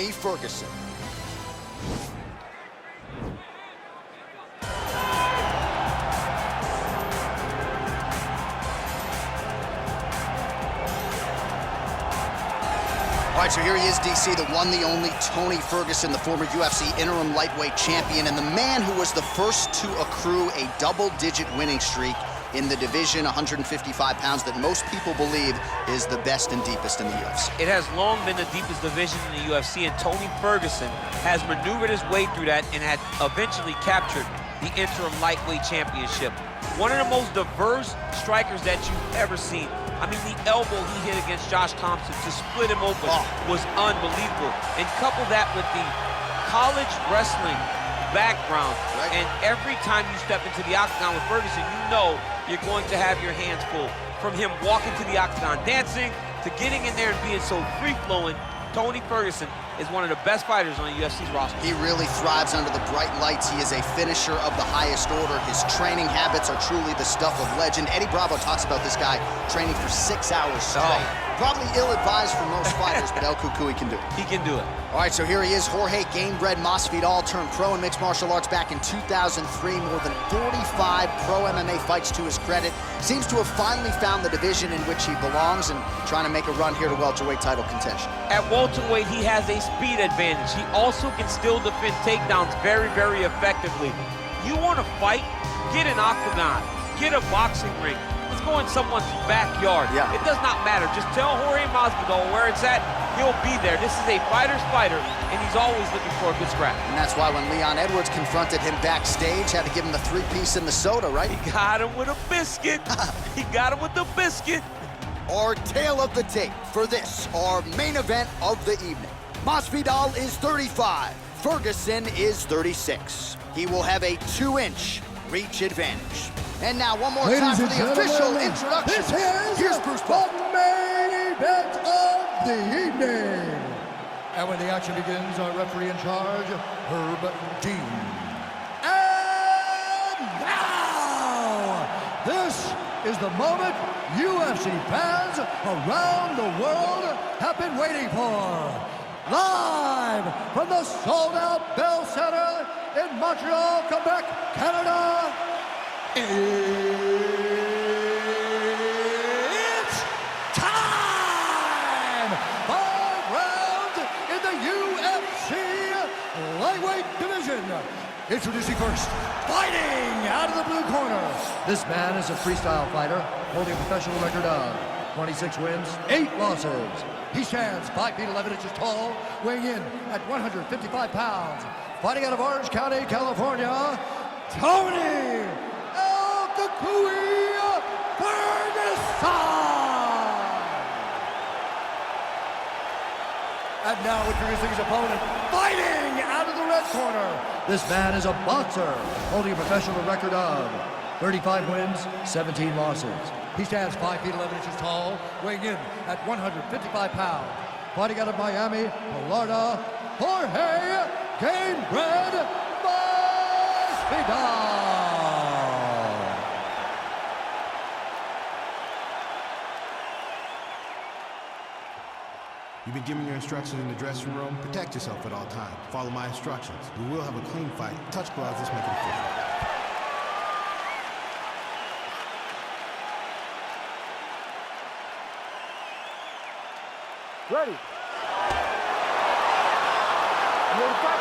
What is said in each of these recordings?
Tony Ferguson. All right, so here he is, DC, the one, the only Tony Ferguson, the former UFC interim lightweight champion, and the man who was the first to accrue a double-digit winning streak in the division, 155 pounds, that most people believe is the best and deepest in the UFC. It has long been the deepest division in the UFC, and Tony Ferguson has maneuvered his way through that and had eventually captured the interim lightweight championship. One of the most diverse strikers that you've ever seen. I mean, the elbow he hit against Josh Thompson to split him open was unbelievable. And couple that with the college wrestling background, and every time you step into the octagon with Ferguson, you know you're going to have your hands full. From him walking to the octagon, dancing, to getting in there and being so free-flowing, Tony Ferguson is one of the best fighters on the UFC's roster. He really thrives under the bright lights. He is a finisher of the highest order. His training habits are truly the stuff of legend. Eddie Bravo talks about this guy training for 6 hours straight. Probably ill-advised for most fighters, but El Cucuy can do it. He can do it. All right, so here he is, Jorge Gamebred Masvidal, turned pro in mixed martial arts back in 2003. More than 45 pro MMA fights to his credit. Seems to have finally found the division in which he belongs and trying to make a run here to welterweight title contention. At welterweight, he has a speed advantage. He also can still defend takedowns very, very effectively. You want to fight? Get an octagon. Get a boxing ring. Let's go in someone's backyard. It does not matter. Just tell Jorge Masvidal where it's at. He'll be there. This is a fighter's fighter, and he's always looking for a good scrap. And that's why when Leon Edwards confronted him backstage, had to give him the 3-piece and the soda, right? He got him with a biscuit. He got him with the biscuit. Our tale of the tape for this, our main event of the evening. Masvidal is 35. Ferguson is 36. He will have a 2-inch reach advantage. And now, one more time for the official introduction. Here's Bruce Buffer. The main event of the evening. And when the action begins, our referee in charge, Herb Dean. And now, this is the moment UFC fans around the world have been waiting for. Live from the sold-out Bell Center in Montreal, Quebec, Canada. It's time! 5 rounds in the UFC lightweight division. Introducing first, fighting out of the blue corner. This man is a freestyle fighter, holding a professional record of 26 wins, 8 losses. He stands 5 feet 11 inches tall, weighing in at 155 pounds. Fighting out of Orange County, California, Tony Ferguson! And now introducing his opponent, fighting out of the red corner. This man is a boxer, holding a professional record of 35 wins, 17 losses. He stands 5 feet 11 inches tall, weighing in at 155 pounds. Fighting out of Miami, Florida, Jorge Gamebred Masvidal. You've been given your instructions in the dressing room. Protect yourself at all times. Follow my instructions. We will have a clean fight. Touch gloves, let's make it official. Ready. You ready to fight?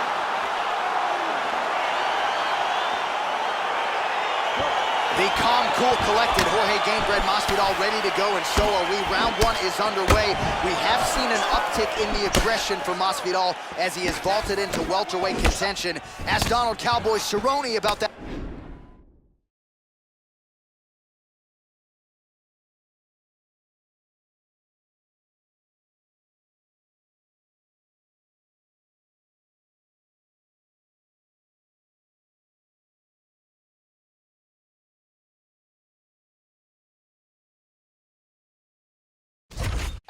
The calm, cool, collected Jorge Gamebred Masvidal ready to go, and so are we. Round 1 is underway. We have seen an uptick in the aggression for Masvidal as he has vaulted into welterweight contention. Ask Donald Cowboy Cerrone about that.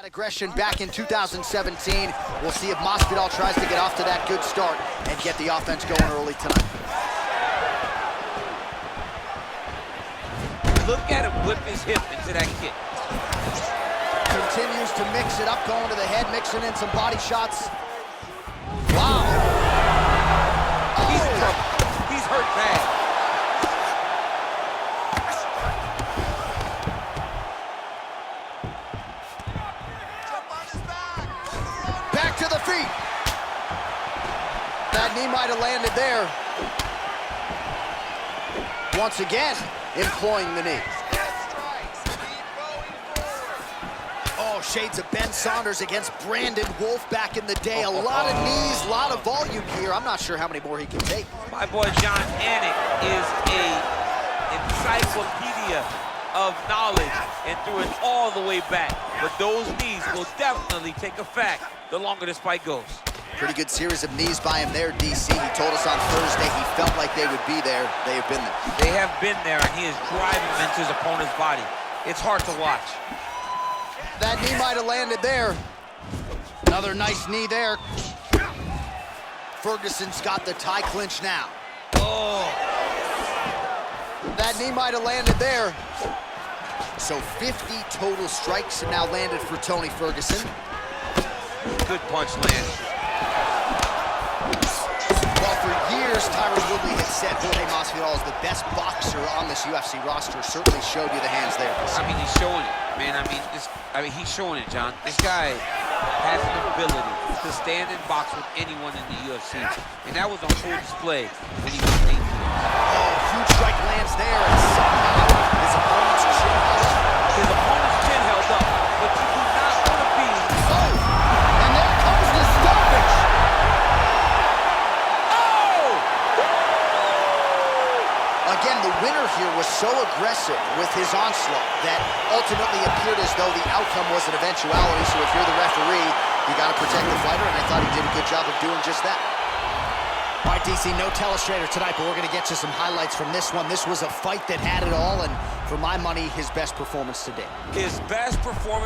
Aggression back in 2017. We'll see if Masvidal tries to get off to that good start and get the offense going early tonight. Look at him whip his hip into that kick. Continues to mix it up, going to the head, mixing in some body shots. That knee might have landed there. Once again, employing the knee. Oh, shades of Ben Saunders against Brandon Wolf back in the day. A lot of knees, a lot of volume here. I'm not sure how many more he can take. My boy John Anik is a encyclopedia of knowledge and threw it all the way back. But those knees will definitely take effect the longer this fight goes. Pretty good series of knees by him there, DC. He told us on Thursday he felt like they would be there. They have been there. They have been there, and he is driving them into his opponent's body. It's hard to watch. That knee might have landed there. Another nice knee there. Ferguson's got the tie clinch now. Oh. That knee might have landed there. So 50 total strikes have now landed for Tony Ferguson. Good punch land. Well, for years, Tyron Woodley had said Jorge Masvidal is the best boxer on this UFC roster. Certainly showed you the hands there. I mean, he's showing it, man. I mean, he's showing it, John. This guy has an ability to stand and box with anyone in the UFC. And that was on full display when he was 18. Oh, huge strike lands there, and somehow his opponent's chin held up. His opponent's chin held up, but you do not want to be. Oh, and there comes the stoppage. Again, the winner here was so aggressive with his onslaught that ultimately appeared as though the outcome was an eventuality. So if you're the referee, you got to protect the fighter, and I thought he did a good job of doing just that. All right, DC, no telestrator tonight, but we're going to get you some highlights from this one. This was a fight that had it all, and for my money, his best performance to date. His best performance.